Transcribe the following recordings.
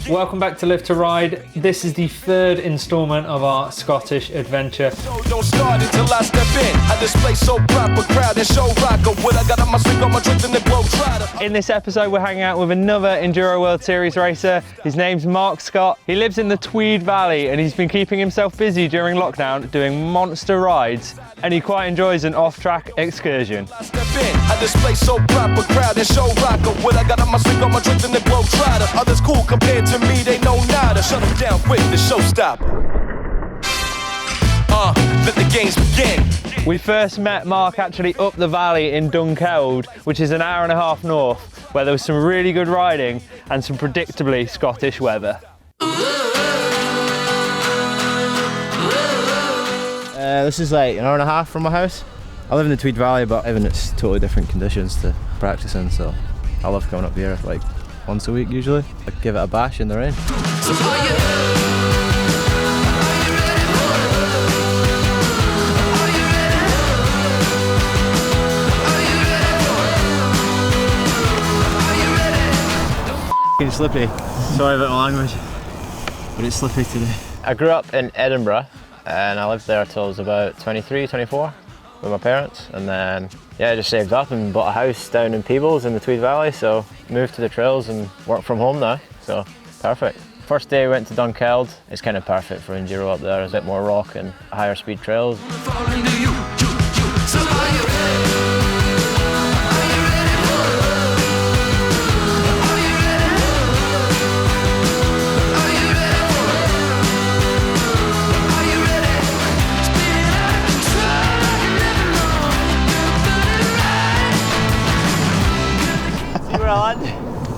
Welcome back to Live to Ride. This is the third instalment of our Scottish adventure. Don't start until I step in. I display so proper crowd and show rocker. What I got on my swing on my drink and the glow trotter. In this episode, we're hanging out with another Enduro World Series racer. His name's Mark Scott. He lives in the Tweed Valley and he's been keeping himself busy during lockdown doing monster rides, and he quite enjoys an off-track excursion. I step in. I display so proper crowd and show rocker. What I got on my swing on my drink and the glow trotter. Others cool compared to me, they know nada. Shut them down quick, the showstopper. Let the games begin. We first met Mark actually up the valley in Dunkeld, which is an hour and a half north, where there was some really good riding and some predictably Scottish weather. This is like an hour and a half from my house. I live in the Tweed Valley, but even it's totally different conditions to practice in, so I love coming up here like once a week usually. I give it a bash in the rain. Slippy. Sorry about my language, but it's slippy today. I grew up in Edinburgh and I lived there till I was about 23, 24 with my parents, and then I just saved up and bought a house down in Peebles in the Tweed Valley, so moved to the trails and work from home now, so perfect. First day we went to Dunkeld. It's kind of perfect for enduro up there. There's a bit more rock and higher speed trails.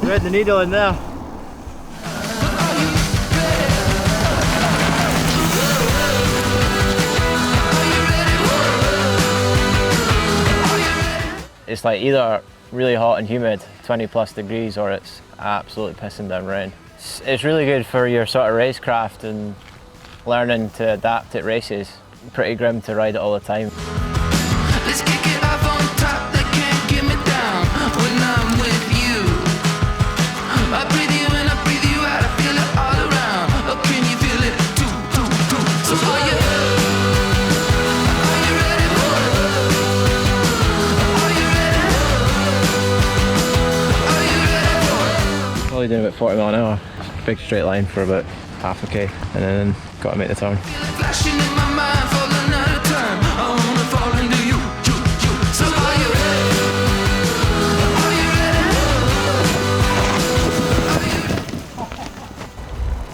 Thread the needle in there. It's like either really hot and humid, 20+ degrees, or it's absolutely pissing down rain. It's really good for your sort of racecraft and learning to adapt at races. Pretty grim to ride it all the time. Let's kick it off on top, they can't get me down when I'm with you. I breathe you in, I breathe you out, I feel it all around. Oh, can you feel it too? So are you ready for it? Are you ready? Only doing about 40 mph. Big straight line for about half a K, and then got to make the turn. Feel it flashing in my mind, falling out of time. I wanna fall into you. So are you ready?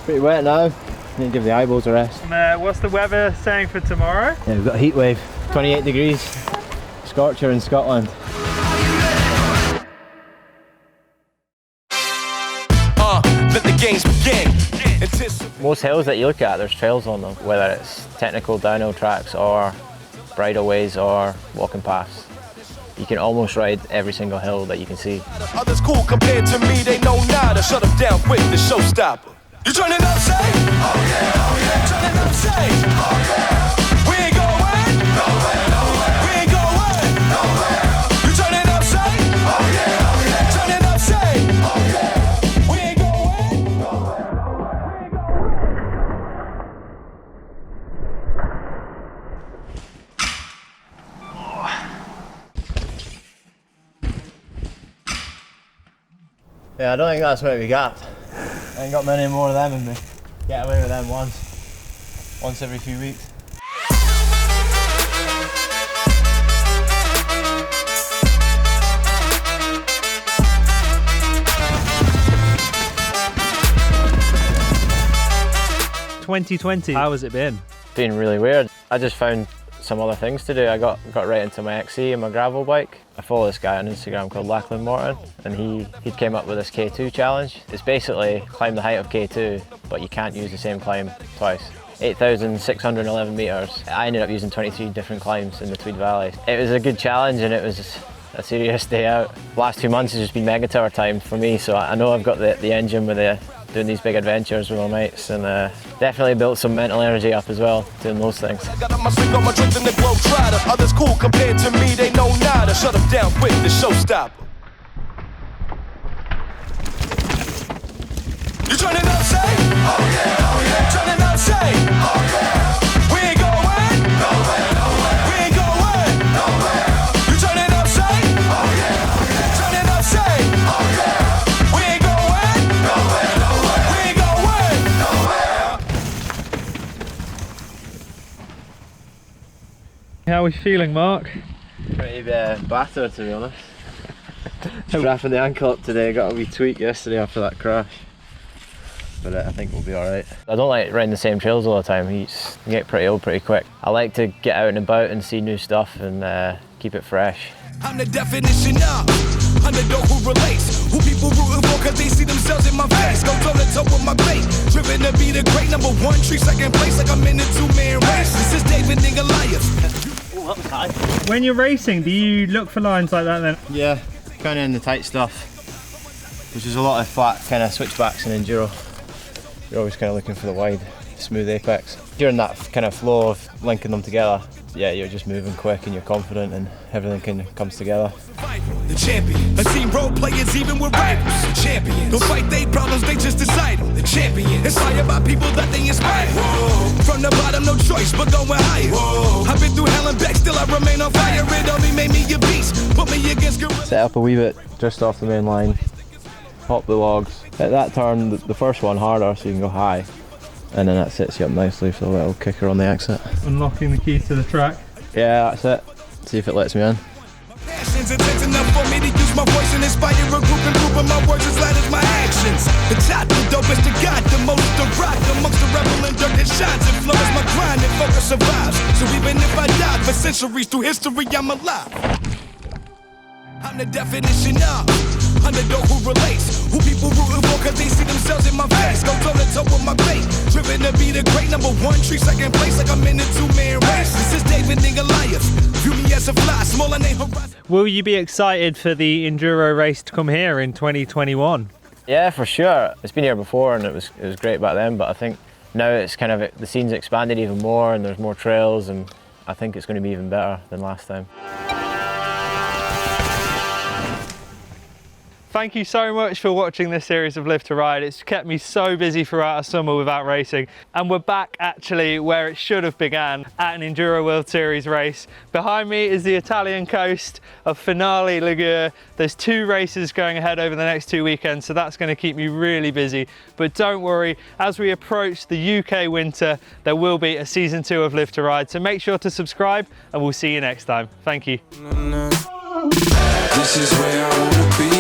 Pretty wet now. Need to give the eyeballs a rest. What's the weather saying for tomorrow? Yeah, we've got a heat wave. 28 degrees. Scorcher in Scotland. Let the games begin. Most hills that you look at, there's trails on them, whether it's technical downhill tracks or bridleways or walking paths. You can almost ride every single hill that you can see. Others cool compared to me, they know nada. Shut them down quick, the showstopper. You turning up, say? Oh yeah, oh yeah. Turning up, say? Oh yeah. We ain't going nowhere, nowhere. We ain't going nowhere. You turning up, say? Oh yeah, oh yeah. Turning up, say? Oh yeah. We ain't going nowhere. Yeah, I don't think that's what we got. I ain't got many more of them in me. Get away with them once every few weeks. ...2020, how has it been? Been really weird. I just found some other things to do. I got right into my XC and my gravel bike. I follow this guy on Instagram called Lachlan Morton, and he came up with this K2 challenge. It's basically climb the height of K2, but you can't use the same climb twice. 8,611 meters. I ended up using 23 different climbs in the Tweed Valley. It was a good challenge and it was a serious day out. The last 2 months has just been mega tour time for me, so I know I've got the engine with doing these big adventures with my mates, and definitely built some mental energy up as well doing those things. Others cool compared to me, they know nada. Shut them down quick, the showstopper. You turning up, say? Oh yeah, oh yeah. Turning up, say? Oh yeah. We ain't going nowhere, nowhere. We ain't going nowhere. You turning up, say? Oh yeah, oh yeah. Turning up, say? Oh yeah. We ain't going nowhere, nowhere. We ain't going nowhere. How are we feeling, Mark? Pretty battered, to be honest. Strapping the ankle up today, got a wee tweak yesterday after that crash. But I think we'll be alright. I don't like riding the same trails all the time. You get pretty old pretty quick. I like to get out and about and see new stuff and keep it fresh. I'm the definition of underdog who relates. Who people rooting for cause they see themselves in my face. Go toe to toe with my bait. Driven to be the great number one, tree second place like I'm in a two-man race. This is David and Goliath. When you're racing, do you look for lines like that then? Yeah, kind of in the tight stuff, which is a lot of flat kind of switchbacks in enduro. You're always kind of looking for the wide, smooth apex. During that kind of flow of linking them together, yeah, you're just moving quick and you're confident and everything comes together. The champion. I've seen role players even with rivals. The champion. Don't fight their problems, they just decide them. The champion. Inspired by people that they inspire. Whoa. From the bottom, no choice but going higher. Whoa. I've been through hell and back, still I remain on fire. It only made me a beast. Put me against gorillas. Set up a wee bit just off the main line, hop the logs. At that turn, the first one harder so you can go high. And then that sets you up nicely for the little kicker on the exit. Unlocking the keys to the track. Yeah, that's it. See if it lets me in. Passion's intense enough for me to use my voice and inspire a group and group of my words as loud as my actions. The top, the dopest, the God, the most, the rock, amongst the rebel and dirt that shines and flows my grind and focus survives. So even if I died for centuries through history, I'm alive. I'm the definition of underdog who relates. Who people rooting for cause they see themselves in my face. Go toe to toe with my bait. Driven to be the great number one, tree second place like I'm in a two-man race. This is David and Goliath. View me as a fly, smaller than horizon. Will you be excited for the enduro race to come here in 2021? Yeah, for sure. It's been here before and it was great back then, but I think now it's kind of, the scene's expanded even more and there's more trails and I think it's going to be even better than last time. Thank you so much for watching this series of Live to Ride. It's kept me so busy throughout our summer without racing. And we're back actually where it should have began, at an Enduro World Series race. Behind me is the Italian coast of Finale Ligure. There's 2 races going ahead over the next 2 weekends, so that's going to keep me really busy. But don't worry, as we approach the UK winter, there will be a season 2 of Live to Ride. So make sure to subscribe and we'll see you next time. Thank you. This is where I wanna be.